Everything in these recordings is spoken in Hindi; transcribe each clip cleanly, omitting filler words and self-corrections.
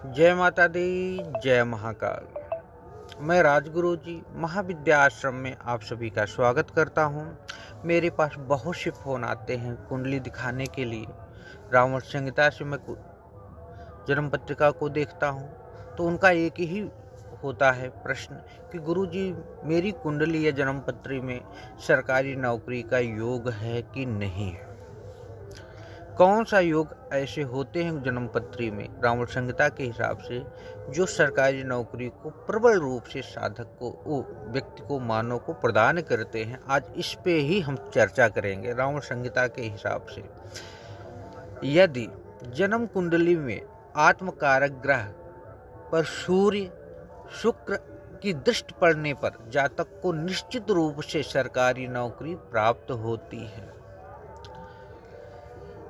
जय माता दी, जय महाकाल। मैं राजगुरु जी महाविद्या आश्रम में आप सभी का स्वागत करता हूँ। मेरे पास बहुत से फ़ोन आते हैं कुंडली दिखाने के लिए। रावण संहिता से मैं जन्म पत्रिका को देखता हूँ तो उनका एक ही होता है प्रश्न कि गुरुजी मेरी कुंडली या जन्म पत्री में सरकारी नौकरी का योग है कि नहीं है। कौन सा योग ऐसे होते हैं जन्म पत्री में रावण संहिता के हिसाब से जो सरकारी नौकरी को प्रबल रूप से साधक को व्यक्ति को मानव को प्रदान करते हैं। आज इस पे ही हम चर्चा करेंगे। रावण संहिता के हिसाब से यदि जन्म कुंडली में आत्मकारक ग्रह पर सूर्य शुक्र की दृष्टि पड़ने पर जातक को निश्चित रूप से सरकारी नौकरी प्राप्त होती है।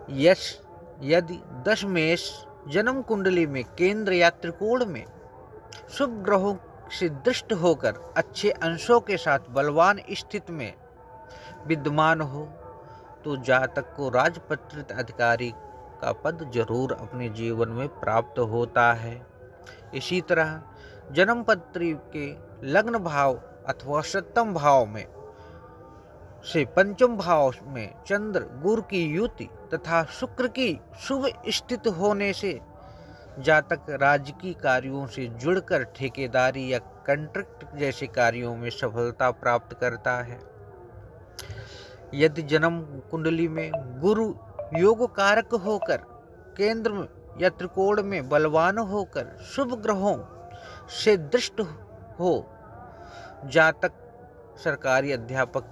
यदि 10 मेष जन्म कुंडली में केंद्र या त्रिकोण में शुभ ग्रहों से दृष्ट होकर अच्छे अंशों के साथ बलवान स्थिति में विद्यमान हो तो जातक को राजपत्रित अधिकारी का पद जरूर अपने जीवन में प्राप्त होता है। इसी तरह जन्म पत्री के लग्न भाव अथवा सप्तम भाव में से पंचम भाव में चंद्र गुरु की युति तथा शुक्र की शुभ स्थिति होने से जातक राजकीय कार्यों से जुड़कर ठेकेदारी या कॉन्ट्रैक्ट जैसे कार्यों में सफलता प्राप्त करता है। यदि जन्म कुंडली में गुरु योग कारक होकर केंद्र या त्रिकोण में बलवान होकर शुभ ग्रहों से दृष्ट हो जातक सरकारी अध्यापक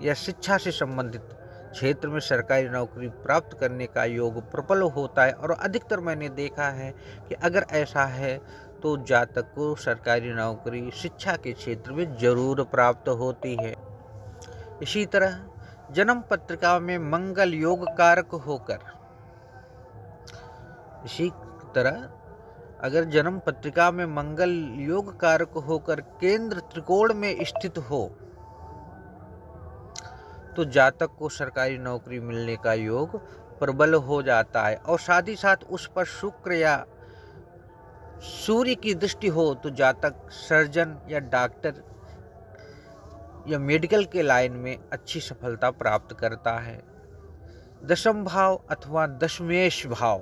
या शिक्षा से संबंधित क्षेत्र में सरकारी नौकरी प्राप्त करने का योग प्रबल होता है। और अधिकतर मैंने देखा है कि अगर ऐसा है तो जातक को सरकारी नौकरी शिक्षा के क्षेत्र में जरूर प्राप्त होती है। इसी तरह जन्म पत्रिका में मंगल योग कारक होकर अगर जन्म पत्रिका में मंगल योग कारक होकर केंद्र त्रिकोण में स्थित हो तो जातक को सरकारी नौकरी मिलने का योग प्रबल हो जाता है। और साथ ही साथ उस पर शुक्र या सूर्य की दृष्टि हो तो जातक सर्जन या डॉक्टर या मेडिकल के लाइन में अच्छी सफलता प्राप्त करता है। दशम भाव अथवा दशमेश भाव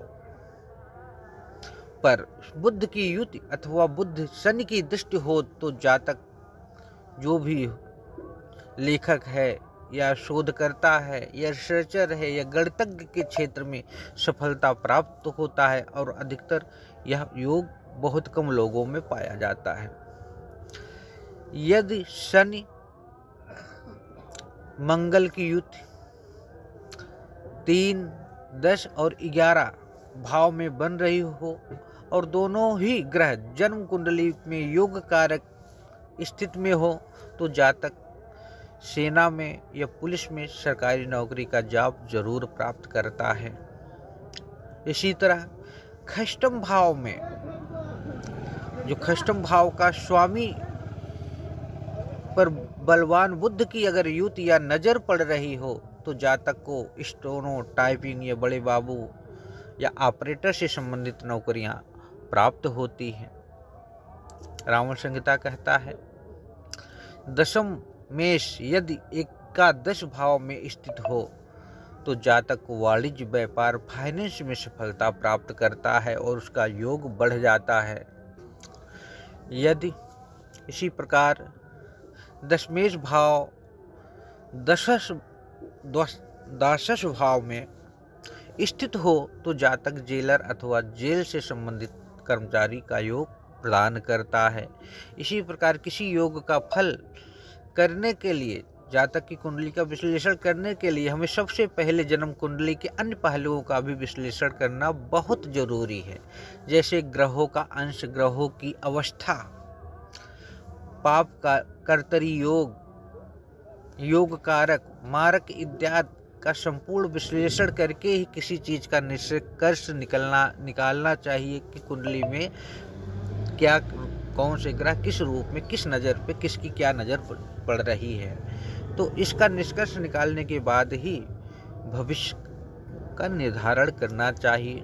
पर बुध की युति अथवा बुध शनि की दृष्टि हो तो जातक जो भी लेखक है या शोधकर्ता है या रिसर्चर है या गणितज्ञ के क्षेत्र में सफलता प्राप्त होता है। और अधिकतर यह योग बहुत कम लोगों में पाया जाता है। यदि शनि मंगल की युति 3, 10 और 11 भाव में बन रही हो और दोनों ही ग्रह जन्म कुंडली में योग कारक स्थिति में हो तो जातक सेना में या पुलिस में सरकारी नौकरी का जॉब जरूर प्राप्त करता है। इसी तरह खष्टम भाव में जो खष्टम भाव का स्वामी पर बलवान बुध की अगर युति या नजर पड़ रही हो तो जातक को स्टोनो टाइपिंग या बड़े बाबू या ऑपरेटर से संबंधित नौकरियां प्राप्त होती हैं। रावण संहिता कहता है दशम मेष यदि एकादश भाव में स्थित हो तो जातक को वाणिज्य व्यापार फाइनेंस में सफलता प्राप्त करता है और उसका योग बढ़ जाता है। यदि इसी प्रकार दशमेश भाव द्वादश भाव में स्थित हो तो जातक जेलर अथवा जेल से संबंधित कर्मचारी का योग प्रदान करता है। इसी प्रकार किसी योग का फल करने के लिए जातक की कुंडली का विश्लेषण करने के लिए हमें सबसे पहले जन्म कुंडली के अन्य पहलुओं का भी विश्लेषण करना बहुत जरूरी है। जैसे ग्रहों का अंश, ग्रहों की अवस्था, पाप का कर्तरी योग, योग कारक, मारक इत्यादि का संपूर्ण विश्लेषण करके ही किसी चीज का निष्कर्ष निकालना चाहिए कि कुंडली में क्या कौन से ग्रह किस रूप में किस नज़र पे किसकी क्या नज़र पड़ रही है। तो इसका निष्कर्ष निकालने के बाद ही भविष्य का निर्धारण करना चाहिए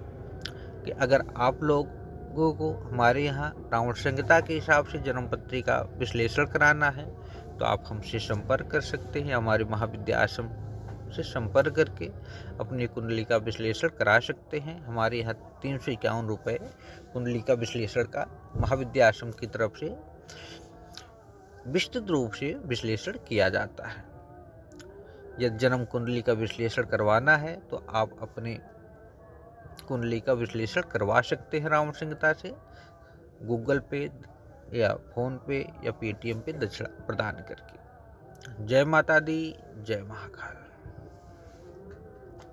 कि अगर आप लोग लोगों को हमारे यहाँ रावण संहिता के हिसाब से जन्म पत्री का विश्लेषण कराना है तो आप हमसे संपर्क कर सकते हैं। हमारे महाविद्या आश्रम से संपर्क करके अपनी कुंडली का विश्लेषण करा सकते हैं। हमारे यहाँ 351 रुपये कुंडली का विश्लेषण का महाविद्या आश्रम की तरफ से विस्तृत रूप से विश्लेषण किया जाता है। यदि जन्म कुंडली का विश्लेषण करवाना है तो आप अपने कुंडली का विश्लेषण करवा सकते हैं रावण संहिता से गूगल पे या फोन पे या पेटीएम पे दक्षिणा प्रदान करके। जय माता दी, जय महाकाल।